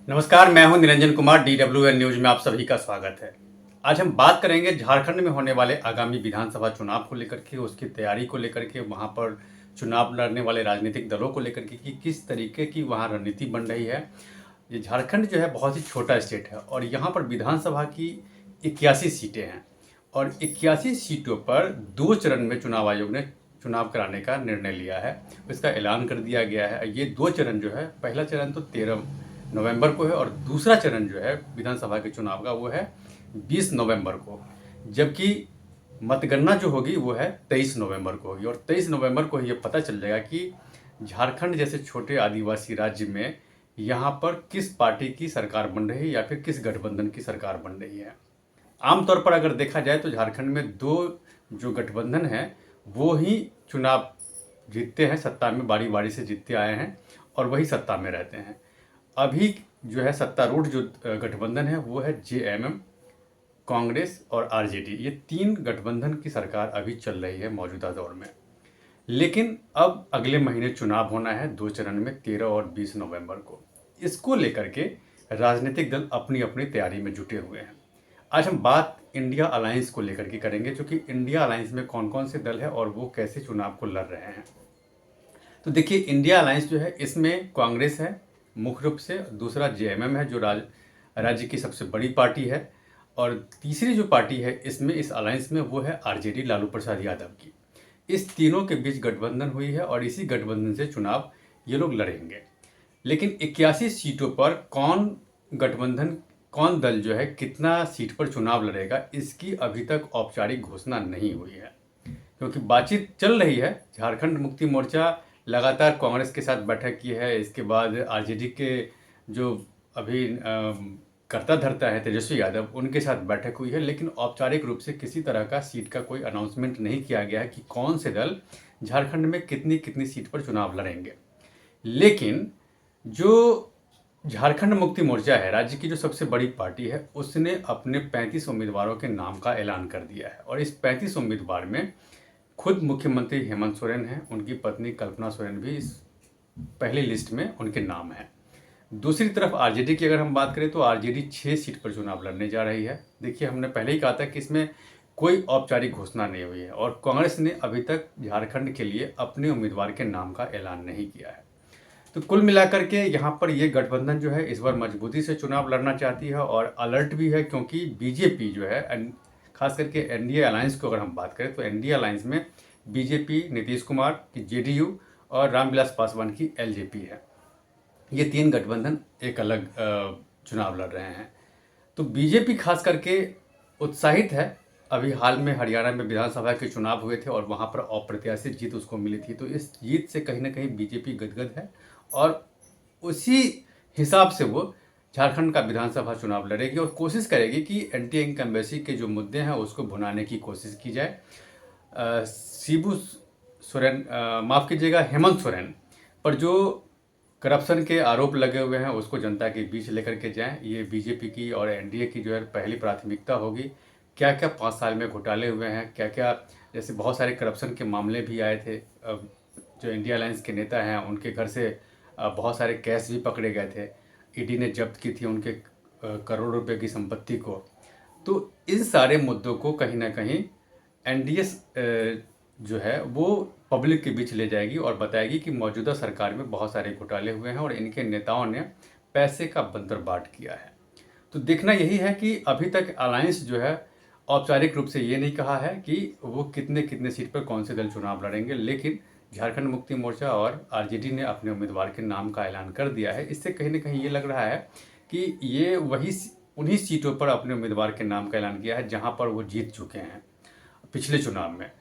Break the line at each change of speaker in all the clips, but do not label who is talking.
नमस्कार, मैं हूं निरंजन कुमार। DWN न्यूज में आप सभी का स्वागत है। आज हम बात करेंगे झारखंड में होने वाले आगामी विधानसभा चुनाव को लेकर के, उसकी तैयारी को लेकर के, वहां पर चुनाव लड़ने वाले राजनीतिक दलों को लेकर के कि किस तरीके की वहां रणनीति बन रही है। ये झारखंड जो है बहुत ही छोटा स्टेट है और यहाँ पर विधानसभा की 81 सीटें हैं और 81 सीटों पर 2 चरण में चुनाव आयोग ने चुनाव कराने का निर्णय लिया है। इसका ऐलान कर दिया गया है। ये 2 चरण जो है, पहला चरण तो 13 नवंबर को है और दूसरा चरण जो है विधानसभा के चुनाव का वो है 20 नवंबर को, जबकि मतगणना जो होगी वो है 23 नवंबर को होगी। और 23 नवंबर को ये पता चल जाएगा कि झारखंड जैसे छोटे आदिवासी राज्य में यहाँ पर किस पार्टी की सरकार बन रही है या फिर किस गठबंधन की सरकार बन रही है। आमतौर पर अगर देखा जाए तो झारखंड में 2 जो गठबंधन हैं वो ही चुनाव जीतते हैं, सत्ता में बारी बारी से जीतते आए हैं और वही सत्ता में रहते हैं। अभी जो है सत्तारूढ़ जो गठबंधन है वो है JMM, कांग्रेस और RJD। ये 3 गठबंधन की सरकार अभी चल रही है मौजूदा दौर में। लेकिन अब अगले महीने चुनाव होना है 2 चरण में, 13 और 20 नवंबर को। इसको लेकर के राजनीतिक दल अपनी अपनी तैयारी में जुटे हुए हैं। आज हम बात इंडिया अलायंस को लेकर के करेंगे, क्योंकि इंडिया अलायंस में कौन कौन से दल है और वो कैसे चुनाव को लड़ रहे हैं। तो देखिए, इंडिया अलायंस जो है इसमें कांग्रेस है मुख्य रूप से, दूसरा JMM है जो राज्य की सबसे बड़ी पार्टी है, और तीसरी जो पार्टी है इसमें, इस अलायंस में, वो है RJD, लालू प्रसाद यादव की। इस तीनों के बीच गठबंधन हुई है और इसी गठबंधन से चुनाव ये लोग लड़ेंगे। लेकिन 81 सीटों पर कौन गठबंधन, कौन दल जो है कितना सीट पर चुनाव लड़ेगा, इसकी अभी तक औपचारिक घोषणा नहीं हुई है, क्योंकि बातचीत चल रही है। झारखंड मुक्ति मोर्चा लगातार कांग्रेस के साथ बैठक की है। इसके बाद RJD के जो अभी करता धरता है तेजस्वी यादव, उनके साथ बैठक हुई है। लेकिन औपचारिक रूप से किसी तरह का सीट का कोई अनाउंसमेंट नहीं किया गया है कि कौन से दल झारखंड में कितनी कितनी सीट पर चुनाव लड़ेंगे। लेकिन जो झारखंड मुक्ति मोर्चा है, राज्य की जो सबसे बड़ी पार्टी है, उसने अपने 35 उम्मीदवारों के नाम का ऐलान कर दिया है और इस 35 उम्मीदवार में खुद मुख्यमंत्री हेमंत सोरेन हैं, उनकी पत्नी कल्पना सोरेन भी इस पहली लिस्ट में उनके नाम है। दूसरी तरफ RJD की अगर हम बात करें तो RJD 6 सीट पर चुनाव लड़ने जा रही है। देखिए, हमने पहले ही कहा था कि इसमें कोई औपचारिक घोषणा नहीं हुई है और कांग्रेस ने अभी तक झारखंड के लिए अपने उम्मीदवार के नाम का ऐलान नहीं किया है। तो कुल मिलाकर के यहाँ पर ये गठबंधन जो है इस बार मजबूती से चुनाव लड़ना चाहती है और अलर्ट भी है, क्योंकि बीजेपी जो है, खास करके एनडीए अलायंस को अगर हम बात करें तो एनडीए अलायंस में बीजेपी नीतीश कुमार की JDU और रामविलास पासवान की LJP है। ये 3 गठबंधन एक अलग चुनाव लड़ रहे हैं। तो बीजेपी खास करके उत्साहित है। अभी हाल में हरियाणा में विधानसभा के चुनाव हुए थे और वहाँ पर अप्रत्याशित जीत उसको मिली थी। तो इस जीत से कहीं ना कहीं बीजेपी गदगद है और उसी हिसाब से वो झारखंड का विधानसभा चुनाव लड़ेगी और कोशिश करेगी कि एंटी इनकम्बेंसी के जो मुद्दे हैं उसको भुनाने की कोशिश की जाए। शिबू सोरेन, माफ़ कीजिएगा, हेमंत सोरेन पर जो करप्शन के आरोप लगे हुए हैं उसको जनता के बीच लेकर के जाएं। ये बीजेपी की और एनडीए की जो है पहली प्राथमिकता होगी। क्या क्या 5 साल में घोटाले हुए हैं, क्या क्या, जैसे बहुत सारे करप्शन के मामले भी आए थे। जो इंडिया अलायंस के नेता हैं उनके घर से बहुत सारे कैश भी पकड़े गए थे। ईडी ने जब्त की थी उनके करोड़ों रुपए की संपत्ति को। तो इन सारे मुद्दों को कहीं ना कहीं एनडीए जो है वो पब्लिक के बीच ले जाएगी और बताएगी कि मौजूदा सरकार में बहुत सारे घोटाले हुए हैं और इनके नेताओं ने पैसे का बंदरबाट किया है। तो देखना यही है कि अभी तक अलायंस जो है औपचारिक रूप से ये नहीं कहा है कि वो कितने कितने सीट पर कौन से दल चुनाव लड़ेंगे, लेकिन झारखंड मुक्ति मोर्चा और RJD ने अपने उम्मीदवार के नाम का ऐलान कर दिया है। इससे कहीं ना कहीं ये लग रहा है कि ये उन्हीं सीटों पर अपने उम्मीदवार के नाम का ऐलान किया है जहां पर वो जीत चुके हैं पिछले चुनाव में,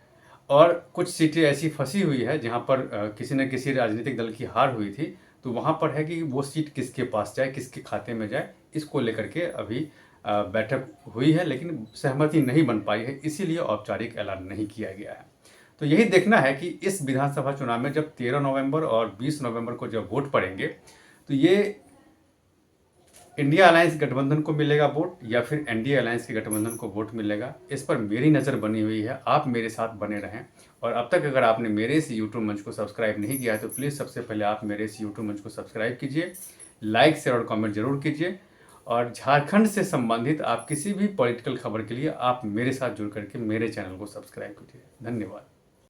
और कुछ सीटें ऐसी फंसी हुई है जहां पर किसी न किसी राजनीतिक दल की हार हुई थी। तो वहां पर है कि वो सीट किसके पास जाए, किसके खाते में जाए, इसको लेकर के अभी बैठक हुई है लेकिन सहमति नहीं बन पाई है, इसीलिए औपचारिक ऐलान नहीं किया गया है। तो यही देखना है कि इस विधानसभा चुनाव में जब 13 नवंबर और 20 नवंबर को जब वोट पड़ेंगे तो ये इंडिया अलायंस गठबंधन को मिलेगा वोट या फिर एनडीए अलायंस के गठबंधन को वोट मिलेगा। इस पर मेरी नज़र बनी हुई है। आप मेरे साथ बने रहें और अब तक अगर आपने मेरे इस यूट्यूब मंच को सब्सक्राइब नहीं किया है तो प्लीज़ सबसे पहले आप मेरे इस यूट्यूब मंच को सब्सक्राइब कीजिए, लाइक शेयर और कमेंट जरूर कीजिए। और झारखंड से संबंधित आप किसी भी पॉलिटिकल खबर के लिए आप मेरे साथ जुड़ करके मेरे चैनल को सब्सक्राइब कीजिए। धन्यवाद।